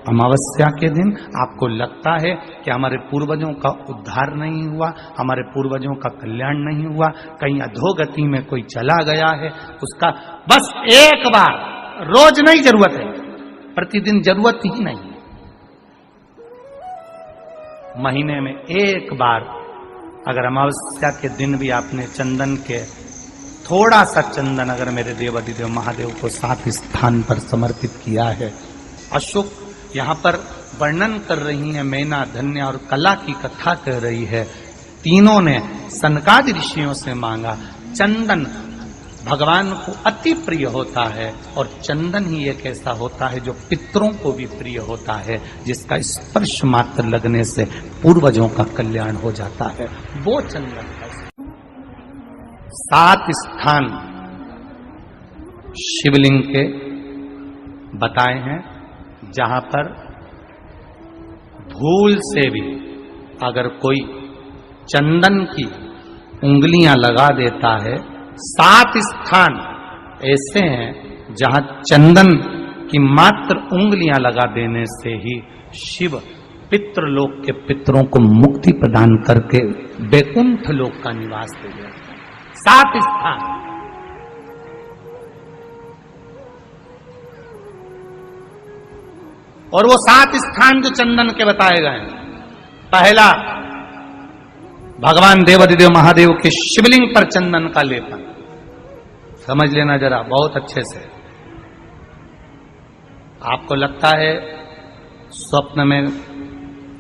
अमावस्या के दिन आपको लगता है कि हमारे पूर्वजों का उद्धार नहीं हुआ, हमारे पूर्वजों का कल्याण नहीं हुआ, कहीं अधोगति में कोई चला गया है, उसका बस एक बार, रोज नहीं जरूरत है, प्रतिदिन जरूरत ही नहीं है, महीने में एक बार अगर अमावस्या के दिन भी आपने चंदन के थोड़ा सा चंदन अगर मेरे देवाधिदेव महादेव को 7 स्थान पर समर्पित किया है। अशोक यहाँ पर वर्णन कर रही है, मैना, धन्य और कला की कथा कह रही है। तीनों ने सनकादि ऋषियों से मांगा। चंदन भगवान को अति प्रिय होता है और चंदन ही एक ऐसा होता है जो पितरों को भी प्रिय होता है, जिसका स्पर्श मात्र लगने से पूर्वजों का कल्याण हो जाता है, वो चंदन है। 7 स्थान शिवलिंग के बताए हैं, जहां पर भूल से भी अगर कोई चंदन की उंगलियां लगा देता है, 7 स्थान ऐसे हैं जहां चंदन की मात्र उंगलियां लगा देने से ही शिव पितृलोक के पितरों को मुक्ति प्रदान करके वैकुंठ लोक का निवास दे देते हैं। 7 स्थान। और वो 7 स्थान जो चंदन के बताए गए हैं, पहला भगवान देवाधिदेव महादेव के शिवलिंग पर चंदन का लेपन। समझ लेना जरा बहुत अच्छे से। आपको लगता है स्वप्न में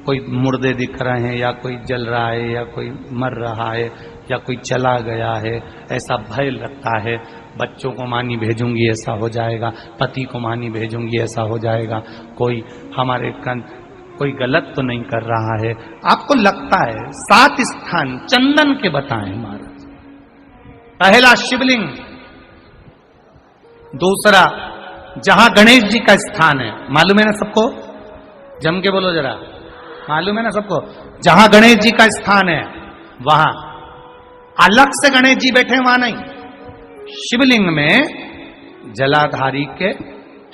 कोई मुर्दे दिख रहे हैं, या कोई जल रहा है, या कोई मर रहा है, या कोई चला गया है, ऐसा भय लगता है। बच्चों को मानी भेजूंगी ऐसा हो जाएगा, पति को मानी भेजूंगी ऐसा हो जाएगा, कोई हमारे कोई गलत तो नहीं कर रहा है, आपको लगता है। 7 स्थान चंदन के बताएं महाराज। पहला शिवलिंग, दूसरा जहां गणेश जी का स्थान है, मालूम है ना सबको, जम के बोलो जरा, मालूम है ना सबको, जहां गणेश जी का स्थान है वहां अलग से गणेश जी बैठे, वहां नहीं। शिवलिंग में जलाधारी के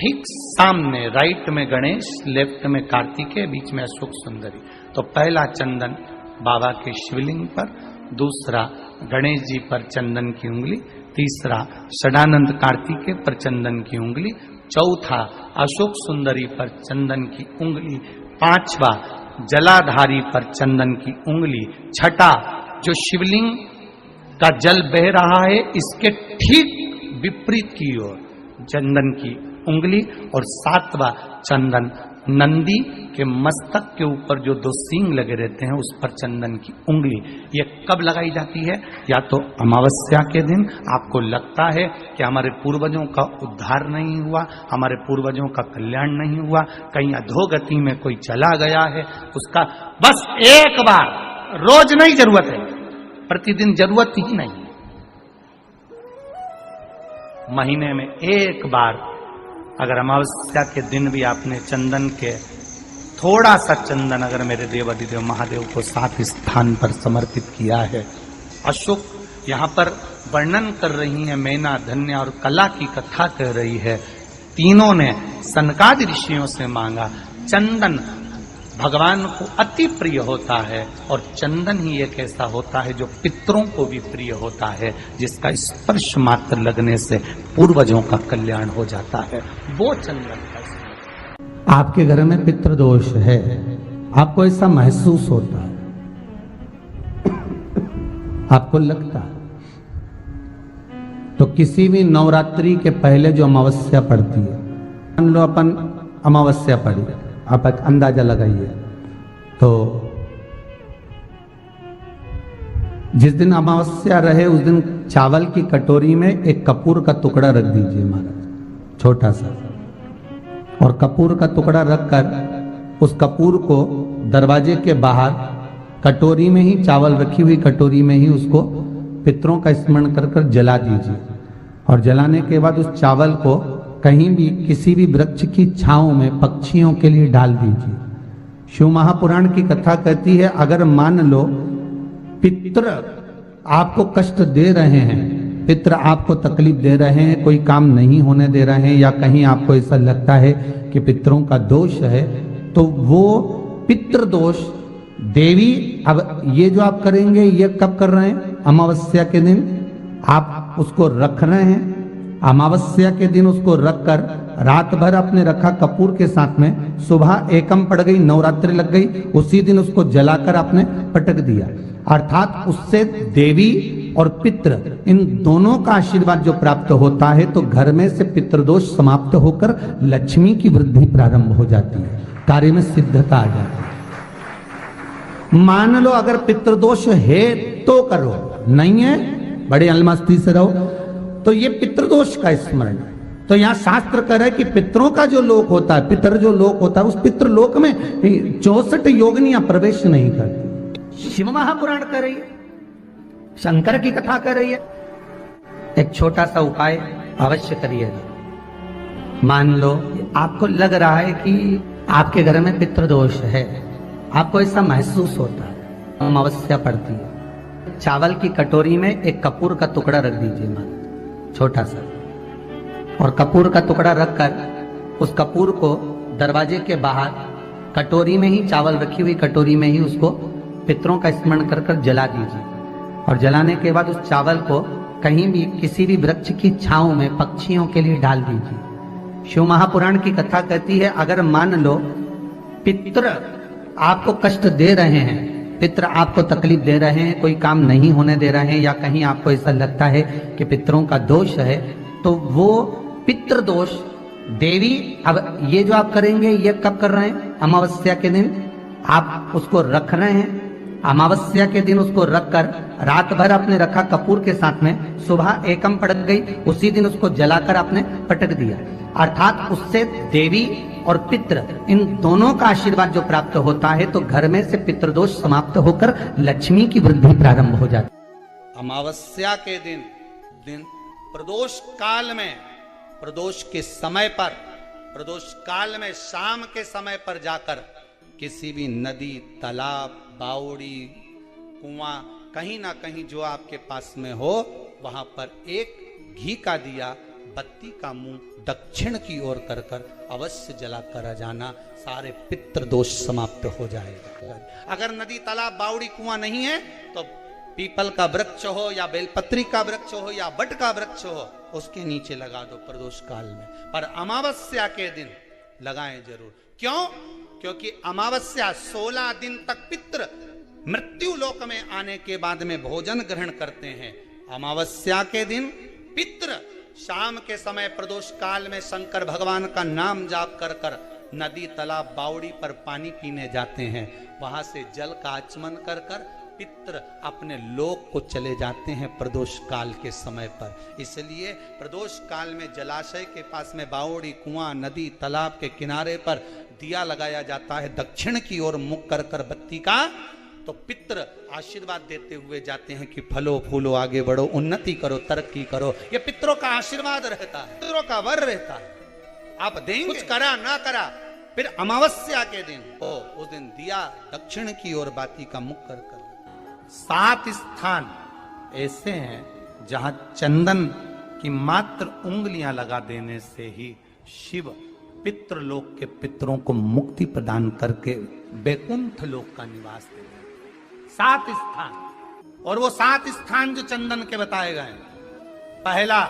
ठीक सामने राइट में गणेश, लेफ्ट में कार्तिकेय, बीच में अशोक सुंदरी। तो पहला चंदन बाबा के शिवलिंग पर, दूसरा गणेश जी पर चंदन की उंगली, तीसरा षडानंद कार्तिकेय पर चंदन की उंगली, चौथा अशोक सुंदरी पर चंदन की उंगली, पांचवा जलाधारी पर चंदन की उंगली, छठा जो शिवलिंग का जल बह रहा है इसके ठीक विपरीत की ओर चंदन की उंगली, और 7वां चंदन नंदी के मस्तक के ऊपर जो 2 सींग लगे रहते हैं उस पर चंदन की उंगली। ये कब लगाई जाती है? या तो अमावस्या के दिन आपको लगता है कि हमारे पूर्वजों का उद्धार नहीं हुआ, हमारे पूर्वजों का कल्याण नहीं हुआ, कहीं अधोगति में कोई चला गया है, उसका बस एक बार, रोज नहीं जरूरत है, प्रतिदिन जरूरत ही नहीं है, महीने में एक बार अगर अमावस्या के दिन भी आपने चंदन के थोड़ा सा चंदन अगर मेरे देवाधिदेव महादेव को 7 स्थान पर समर्पित किया है। अशोक यहाँ पर वर्णन कर रही है, मैना, धन्य और कला की कथा कह रही है। तीनों ने सनकादि ऋषियों से मांगा। चंदन भगवान को अति प्रिय होता है और चंदन ही एक ऐसा होता है जो पितरों को भी प्रिय होता है, जिसका स्पर्श मात्र लगने से पूर्वजों का कल्याण हो जाता है, वो चंदन है। आपके घर में पितृदोष है, आपको ऐसा महसूस होता है, आपको लगता है, तो किसी भी नवरात्रि के पहले जो अमावस्या पड़ती है, मान लो अपन अमावस्या पड़ी, आप एक अंदाजा लगाइए, तो जिस दिन अमावस्या रहे उस दिन चावल की कटोरी में एक कपूर का टुकड़ा रख दीजिए महाराज, छोटा सा, और कपूर का टुकड़ा रखकर उस कपूर को दरवाजे के बाहर कटोरी में ही, चावल रखी हुई कटोरी में ही उसको पितरों का स्मरण कर कर जला दीजिए। और जलाने के बाद उस चावल को कहीं भी किसी भी वृक्ष की छांव में पक्षियों के लिए डाल दीजिए। शिव महापुराण की कथा कहती है, अगर मान लो पितृ आपको कष्ट दे रहे हैं पितृ आपको तकलीफ दे रहे हैं, कोई काम नहीं होने दे रहे हैं, या कहीं आपको ऐसा लगता है कि पितरों का दोष है, तो वो पितृ दोष देवी, अब ये जो आप करेंगे ये कब कर रहे हैं? अमावस्या के दिन आप उसको रख रहे हैं। अमावस्या के दिन उसको रखकर रात भर आपने रखा कपूर के साथ में, सुबह एकम पड़ गई, नवरात्रि लग गई, उसी दिन उसको जलाकर आपने पटक दिया। अर्थात उससे देवी और पितृ इन दोनों का आशीर्वाद जो प्राप्त होता है, तो घर में से पितृदोष समाप्त होकर लक्ष्मी की वृद्धि प्रारंभ हो जाती है, कार्य में सिद्धता आ जाती है। मान लो अगर पितृदोष है तो करो, नहीं है बड़े अलमस्ती से रहो, तो ये पितृदोष का स्मरण। तो यहाँ शास्त्र कह रहा है कि पितरों का जो लोक होता है, पितर जो लोक होता है, उस पितृलोक में 64 योगिनियां प्रवेश नहीं करती। शिव महापुराण कर रही है, शंकर की कथा कर रही है। एक छोटा सा उपाय अवश्य करिएगा। मान लो आपको लग रहा है कि आपके घर में पितृदोष है, आपको ऐसा महसूस होता है, अमावस्या पड़ती है, चावल की कटोरी में एक कपूर का टुकड़ा रख दीजिए, मान छोटा सा, और कपूर का टुकड़ा रखकर उस कपूर को दरवाजे के बाहर कटोरी में ही, चावल रखी हुई कटोरी में ही उसको पितरों का स्मरण कर कर जला दीजिए। और जलाने के बाद उस चावल को कहीं भी किसी भी वृक्ष की छांव में पक्षियों के लिए डाल दीजिए। शिव महापुराण की कथा कहती है, अगर मान लो पितृ आपको कष्ट दे रहे हैं, पितृ आपको तकलीफ दे रहे हैं, कोई काम नहीं होने दे रहे हैं, या कहीं आपको ऐसा लगता है कि पितरों का दोष है, तो वो पितृदोष देवी, अब ये जो आप करेंगे ये कब कर रहे हैं? अमावस्या के दिन आप उसको रख रहे हैं। अमावस्या के दिन उसको रखकर रात भर आपने रखा कपूर के साथ में, सुबह एकम पड़ गई, उसी दिन उसको जलाकर आपने पटक दिया। अर्थात उससे देवी और पितृ इन दोनों का आशीर्वाद जो प्राप्त होता है, तो घर में से पितृदोष समाप्त होकर लक्ष्मी की वृद्धि प्रारंभ हो जाती है। अमावस्या के दिन प्रदोष काल में, प्रदोष के समय पर, प्रदोष काल में शाम के समय पर जाकर किसी भी नदी, तालाब, बावड़ी, कुआं, कहीं ना कहीं जो आपके पास में हो, वहां पर एक घी का दिया, बत्ती का मुंह दक्षिण की ओर कर कर अवश्य जला कर जाना, सारे पितृदोष समाप्त हो जाएगा। अगर नदी, तालाब, बावड़ी, कुआं नहीं है तो पीपल का वृक्ष हो या बेलपत्री का वृक्ष हो या बट का वृक्ष हो, उसके नीचे लगा दो प्रदोष काल में। पर अमावस्या के दिन लगाएं जरूर। क्यों? क्योंकि अमावस्या 16 दिन तक पितृ मृत्यु लोक में आने के बाद में भोजन ग्रहण करते हैं। अमावस्या के दिन पितृ शाम के समय प्रदोष काल में शंकर भगवान का नाम जाप कर कर नदी, तालाब, बावड़ी पर पानी पीने जाते हैं। वहां से जल का आचमन कर कर पितृ अपने लोक को चले जाते हैं प्रदोष काल के समय पर। इसलिए प्रदोष काल में जलाशय के पास में बावड़ी, कुआं, नदी, तालाब के किनारे पर दिया लगाया जाता है दक्षिण की ओर मुख कर कर बत्ती का, तो पितृ आशीर्वाद देते हुए जाते हैं कि फलो फूलो, आगे बढ़ो, उन्नति करो, तरक्की करो। ये पितरों का आशीर्वाद रहता है, पितरों का वर रहता है। आप देंगे, कुछ करा ना करा, फिर अमावस्या के दिन उस दिन दिया दक्षिण की ओर बाती का मुख कर कर। 7 स्थान ऐसे हैं जहां चंदन की मात्र उंगलियां लगा देने से ही शिव पितृलोक के पितरों को मुक्ति प्रदान करके बैकुंठ लोक का निवास देते हैं। 7 स्थान, और वो 7 स्थान जो चंदन के बताए गए, पहला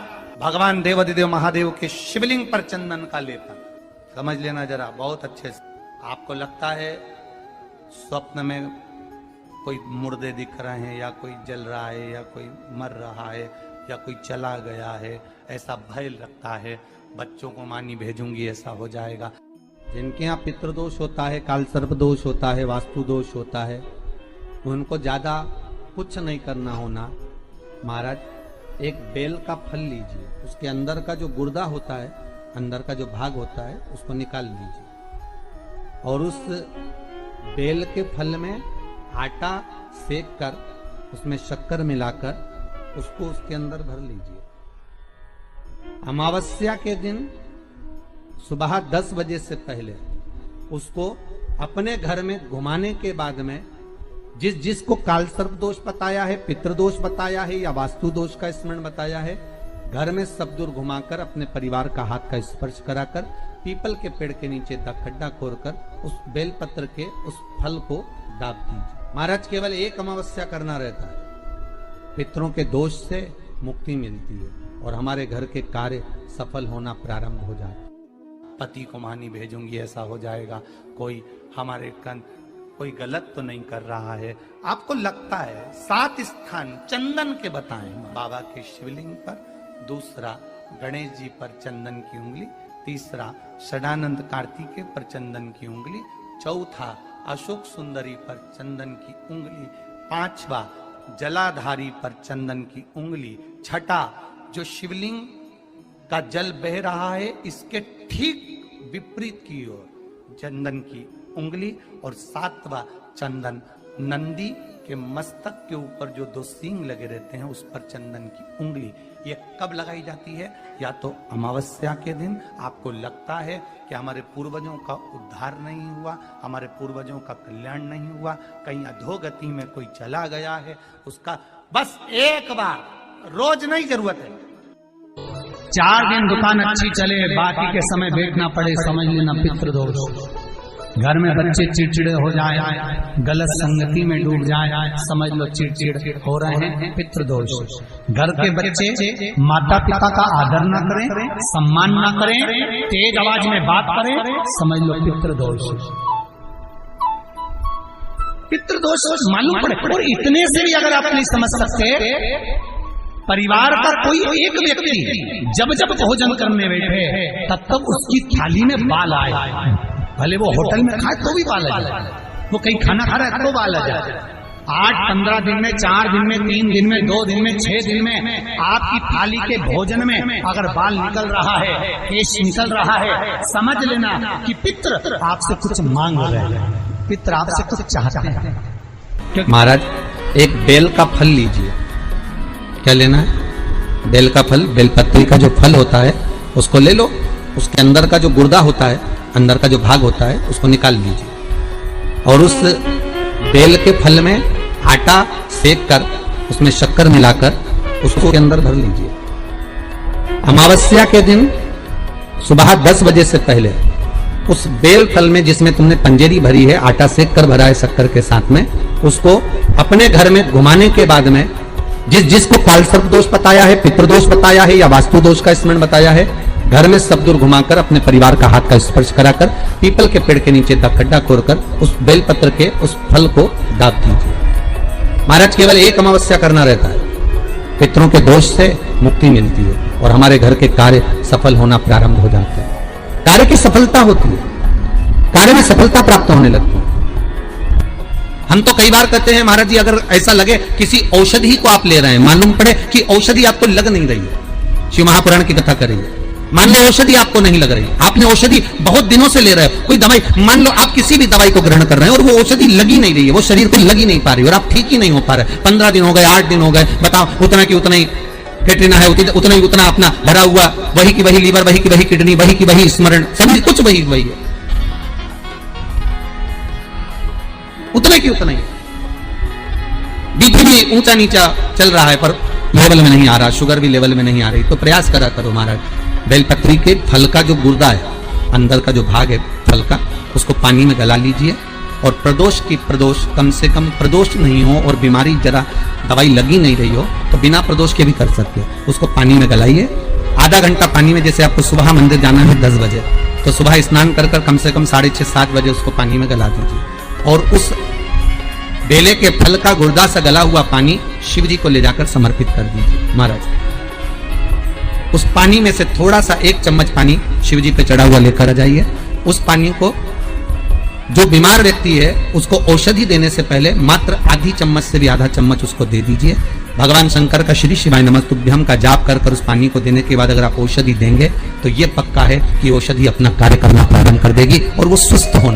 भगवान देवाधिदेव महादेव के शिवलिंग पर चंदन का लेपन। समझ लेना जरा बहुत अच्छे से। आपको लगता है स्वप्न में कोई मुर्दे दिख रहे हैं, या कोई जल रहा है, या कोई मर रहा है, या कोई चला गया है, ऐसा भय लगता है, बच्चों को मानी भेजूंगी ऐसा हो जाएगा। जिनके यहाँ पितृदोष होता है, काल सर्प दोष होता है, वास्तु दोष होता है, उनको ज्यादा कुछ नहीं करना होना। महाराज एक बेल का फल लीजिए, उसके अंदर का जो गुर्दा होता है, अंदर का जो भाग होता है, उसको निकाल लीजिए, और उस बेल के फल में आटा सेक कर उसमें शक्कर मिलाकर उसको उसके अंदर भर लीजिए। अमावस्या के दिन सुबह 10 बजे से पहले उसको अपने घर में घुमाने के बाद में जिस जिसको काल सर्प दोष बताया है, पितृदोष बताया है या वास्तु दोष का स्मरण बताया है, घर में सब दूर घुमाकर अपने परिवार का हाथ का स्पर्श कराकर पीपल के पेड़ के नीचे खड्डा खोदकर उस बेलपत्र के उस फल को दाब दीजिए। महाराज केवल एक अमावस्या करना रहता है, पितरों के दोष से मुक्ति मिलती है और हमारे घर के कार्य सफल होना प्रारंभ हो जाता है। पति को मानी भेजूंगी ऐसा हो जाएगा, कोई हमारे कोई गलत तो नहीं कर रहा है, आपको लगता है 7 स्थान चंदन के बताएं, बाबा के शिवलिंग पर, दूसरा गणेश जी पर चंदन की उंगली, तीसरा षडानंद कार्तिकेय पर चंदन की उंगली, चौथा अशोक सुंदरी पर चंदन की उंगली, पांचवा जलाधारी पर चंदन की उंगली, छठा जो शिवलिंग का जल बह रहा है इसके ठीक विपरीत की ओर चंदन की उंगली, और 7वां चंदन नंदी के मस्तक के ऊपर जो 2 सींग लगे रहते हैं उस पर चंदन की उंगली। ये कब लगाई जाती है? या तो अमावस्या के दिन आपको लगता है कि हमारे पूर्वजों का उद्धार नहीं हुआ, हमारे पूर्वजों का कल्याण नहीं हुआ, कहीं अधोगति में कोई चला गया है, उसका बस एक बार, रोज नहीं जरूरत है, 4 दिन दुकान अच्छी चले, बाकी के समय बैठना पड़े, समझ लेना पितृदोष। घर में बच्चे चिड़चिड़े हो जाए, गलत संगति में डूब जाए, समझ लो चिड़चिड़ हो रहे हैं, पितृदोष। घर के बच्चे माता पिता का आदर न करें, सम्मान न करें, तेज आवाज में बात करें, समझ लो पितृदोष। पितृदोष मालूम पड़े। और इतने से भी अगर आप नहीं समझ सकते, परिवार का कोई एक व्यक्ति जब जब भोजन करने बैठे तब तक उसकी थाली में बाल आए, भले वो होटल में खाए तो भी बाल आ जाए, वो कहीं खाना खा रहा है तो बाल आ जाए। 8-15 दिन में, 4 दिन में, 3 दिन में, 2 दिन में, 6 दिन में आपकी थाली के भोजन में अगर बाल निकल रहा है, केश निकल रहा है, समझ लेना कि पितृ आपसे कुछ मांग रहे हैं, पितृ आपसे कुछ चाहते हैं। महाराज एक बेल का फल लीजिए, क्या लेना है? बेल का फल, बेलपत्री का जो फल होता है उसको ले लो, उसके अंदर का जो गुर्दा होता है, अंदर का जो भाग होता है उसको निकाल लीजिए और उस बेल के फल में आटा सेक कर उसमें शक्कर मिलाकर उसको के अंदर भर लीजिए। अमावस्या के दिन सुबह 10 बजे से पहले उस बेल फल में जिसमें तुमने पंजेरी भरी है, आटा सेक कर भरा है शक्कर के साथ में, उसको अपने घर में घुमाने के बाद में जिस जिसको काल सर्प दोष बताया है, पितृदोष बताया है या वास्तु दोष का स्मरण बताया है, घर में सब दूर घुमाकर अपने परिवार का हाथ का स्पर्श कराकर पीपल के पेड़ के नीचे खड्डा खोदकर उस बेलपत्र के उस फल को दाब दीजिए। महाराज केवल एक अमावस्या करना रहता है, पितरों के दोष से मुक्ति मिलती है और हमारे घर के कार्य सफल होना प्रारंभ हो जाते हैं। कार्य की सफलता होती है, कार्य में सफलता प्राप्त होने लगती है। हम तो कई बार कहते हैं महाराज जी, अगर ऐसा लगे किसी औषधि को आप ले रहे हैं, मालूम पड़े कि औषधि आपको लग नहीं रही है, शिव महापुराण की कथा कर रही है, मान लो औषधि आपको नहीं लग रही, आपने औषधि बहुत दिनों से ले रहे हो, कोई दवाई, मान लो आप किसी भी दवाई को ग्रहण कर रहे हैं और वो औषधि लगी नहीं रही है, वो शरीर को लगी नहीं पा रही और आप ठीक ही नहीं हो पा रहे, 15 दिन हो गए, 8 दिन हो गए, बताओ उतना की उतना ही कैटरीना है, उतना ही उतना अपना भरा हुआ, वही की वही लीवर, वही की वही किडनी, वही की वही स्मरण, समझ कुछ वही वही है, उतने की उतना ही। बीपी भी ऊंचा नीचा चल रहा है पर लेवल में नहीं आ रहा, शुगर भी लेवल में नहीं आ रही, तो प्रयास करा करो महाराज, बेलपत्री के फल का जो गुर्दा है, अंदर का जो भाग है फल का, उसको पानी में गला लीजिए और प्रदोष की प्रदोष, कम से कम प्रदोष नहीं हो और बीमारी जरा दवाई लगी नहीं रही हो तो बिना प्रदोष के भी कर सकते हो, उसको पानी में गलाइए, आधा घंटा पानी में, जैसे आपको सुबह मंदिर जाना है 10 बजे, तो सुबह स्नान कर कर कम से कम 6:30-7 बजे उसको पानी में गला दीजिए और उस बेले के फल का गुर्दा से गला हुआ पानी शिव जी को ले जाकर समर्पित कर दीजिए। महाराज उस पानी में से थोड़ा सा 1 चम्मच पानी शिव जी पे चढ़ा हुआ लेकर आ जाइए, उस पानी को जो बीमार व्यक्ति है उसको औषधि देने से पहले मात्र आधी चम्मच से भी आधा चम्मच उसको दे दीजिए। भगवान शंकर का श्री शिवाय नमस्तुभ्यम का जाप कर उस पानी को देने के बाद अगर आप औषधि देंगे तो ये पक्का है कि औषधि अपना कार्य करना प्रारंभ कर देगी और वो सुस्त होने